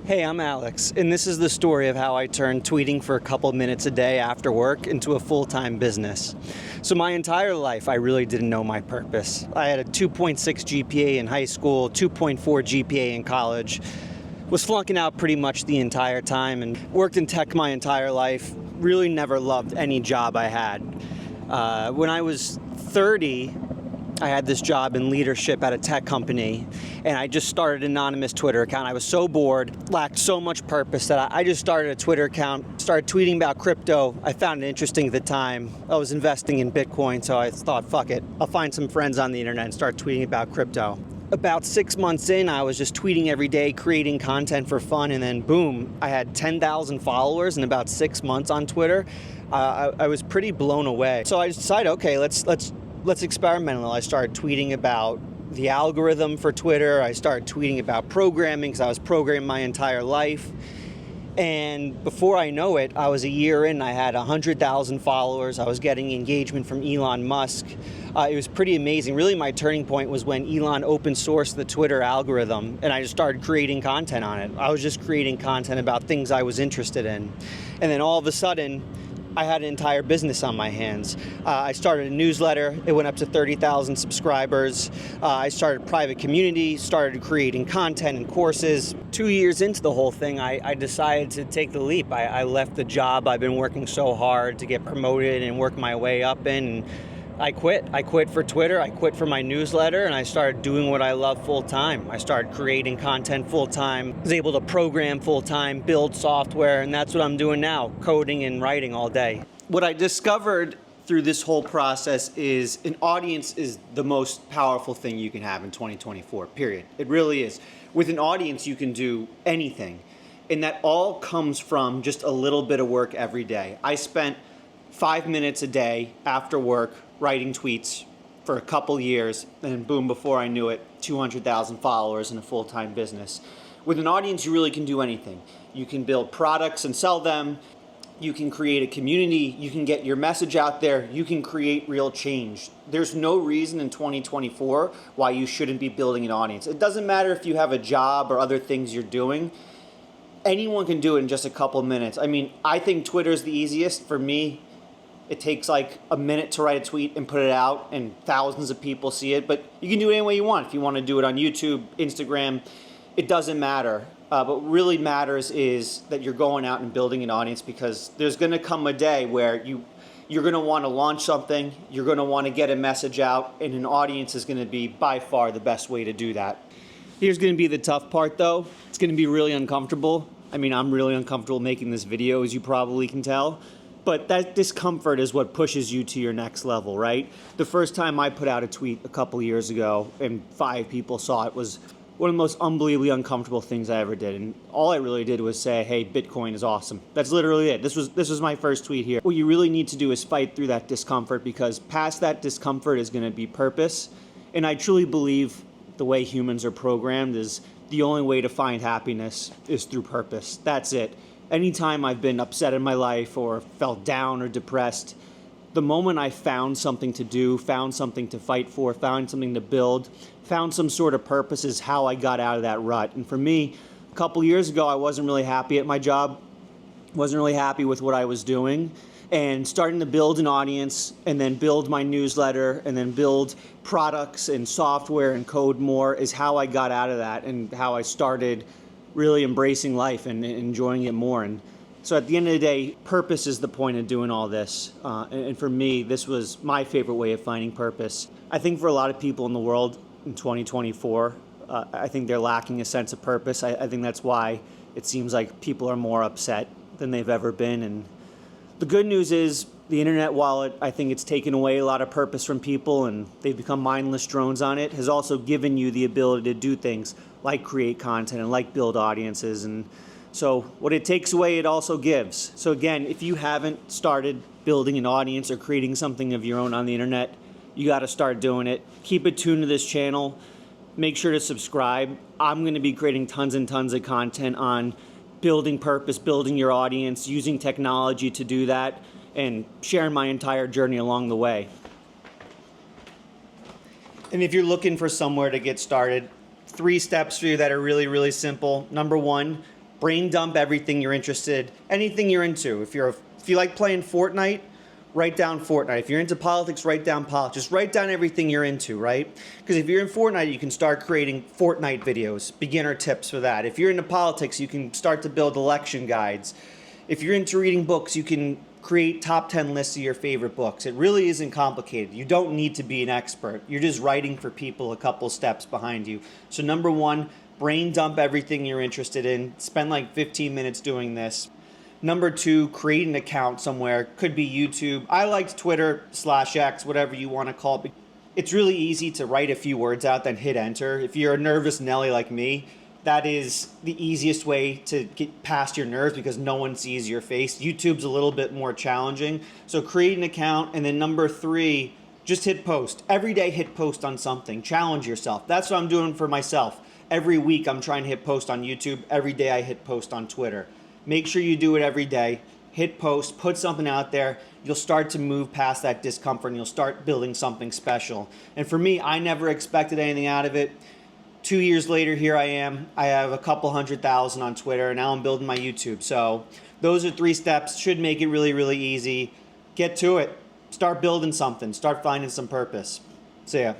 Hey, I'm Alex, and this is the story of how I turned tweeting for a couple minutes a day after work into a full-time business. So my entire life, I really didn't know my purpose. I had a 2.6 GPA in high school, 2.4 GPA in college, was flunking out pretty much the entire time, and worked in tech my entire life, really never loved any job I had. When I was 30, I had this job in leadership at a tech company, and I just started an anonymous Twitter account. I was so bored, lacked so much purpose that I just started a Twitter account, started tweeting about crypto. I found it interesting at the time. I was investing in Bitcoin, so I thought, fuck it, I'll find some friends on the internet and start tweeting about crypto. About 6 months in, I was just tweeting every day, creating content for fun, and then boom, I had 10,000 followers in about 6 months on Twitter. I was pretty blown away. So I decided, okay, let's experiment. I started tweeting about the algorithm for Twitter. I started tweeting about programming because I was programming my entire life. And before I know it, I was a year in, I had 100,000 followers. I was getting engagement from Elon Musk. It was pretty amazing. Really, my turning point was when Elon open sourced the Twitter algorithm, and I just started creating content on it. I was just creating content about things I was interested in. And then all of a sudden, I had an entire business on my hands. I started a newsletter. It went up to 30,000 subscribers. I started a private community, started creating content and courses. 2 years into the whole thing, I decided to take the leap. I left the job I've been working so hard to get promoted and work my way up in. And I quit. I quit for Twitter. I quit for my newsletter, and I started doing what I love full time. I started creating content full time, was able to program full time, build software, and that's what I'm doing now, coding and writing all day. What I discovered through this whole process is an audience is the most powerful thing you can have in 2024, period. It really is. With an audience, you can do anything, and that all comes from just a little bit of work every day. I spent 5 minutes a day after work writing tweets for a couple years, and boom, before I knew it, 200,000 followers in a full-time business. With an audience, you really can do anything. You can build products and sell them. You can create a community. You can get your message out there. You can create real change. There's no reason in 2024 why you shouldn't be building an audience. It doesn't matter if you have a job or other things you're doing. Anyone can do it in just a couple minutes. I mean, I think Twitter's the easiest. For me, it takes like a minute to write a tweet and put it out, and thousands of people see it. But you can do it any way you want. If you want to do it on YouTube, Instagram, it doesn't matter. But what really matters is that you're going out and building an audience, because there's going to come a day where you're going to want to launch something, you're going to want to get a message out, and an audience is going to be by far the best way to do that. Here's going to be the tough part, though. It's going to be really uncomfortable. I mean, I'm really uncomfortable making this video, as you probably can tell. But that discomfort is what pushes you to your next level, right? The first time I put out a tweet a couple years ago and 5 people saw it was one of the most unbelievably uncomfortable things I ever did. And all I really did was say, hey, Bitcoin is awesome. That's literally it. This was my first tweet here. What you really need to do is fight through that discomfort, because past that discomfort is going to be purpose. And I truly believe the way humans are programmed is the only way to find happiness is through purpose. That's it. Anytime I've been upset in my life or felt down or depressed, the moment I found something to do, found something to fight for, found something to build, found some sort of purpose is how I got out of that rut. And for me, a couple years ago, I wasn't really happy at my job, wasn't really happy with what I was doing, and starting to build an audience and then build my newsletter and then build products and software and code more is how I got out of that and how I started really embracing life and enjoying it more. And so at the end of the day, purpose is the point of doing all this. And for me, this was my favorite way of finding purpose. I think for a lot of people in the world in 2024, I think they're lacking a sense of purpose. I think that's why it seems like people are more upset than they've ever been. And the good news is the internet, while I think it's taken away a lot of purpose from people and they've become mindless drones on it, has also given you the ability to do things like create content and like build audiences. And so what it takes away, it also gives. So again, if you haven't started building an audience or creating something of your own on the internet, you got to start doing it. Keep it tuned to this channel. Make sure to subscribe. I'm going to be creating tons and tons of content on building purpose, building your audience, using technology to do that, and sharing my entire journey along the way. And if you're looking for somewhere to get started, 3 steps for you that are really, really simple. Number 1, brain dump everything you're interested, anything you're into. If you like playing Fortnite, write down Fortnite. If you're into politics, write down politics. Just write down everything you're into, right? Because if you're in Fortnite, you can start creating Fortnite videos, beginner tips for that. If you're into politics, you can start to build election guides. If you're into reading books, you can create top 10 lists of your favorite books. It really isn't complicated. You don't need to be an expert. You're just writing for people a couple steps behind you. So number one, brain dump everything you're interested in. Spend like 15 minutes doing this. Number two, create an account somewhere. Could be YouTube. I liked Twitter/X, whatever you want to call it. It's really easy to write a few words out, then hit enter. If you're a nervous Nelly like me, that is the easiest way to get past your nerves because no one sees your face. YouTube's a little bit more challenging. So create an account, and then number three, just hit post. Every day hit post on something. Challenge yourself. That's what I'm doing for myself. Every week I'm trying to hit post on YouTube. Every day I hit post on Twitter. Make sure you do it every day. Hit post, put something out there. You'll start to move past that discomfort and you'll start building something special. And for me, I never expected anything out of it. 2 years later, here I am. I have a couple 100,000 on Twitter, and now I'm building my YouTube. So those are 3 steps. Should make it really, really easy. Get to it. Start building something. Start finding some purpose. See ya.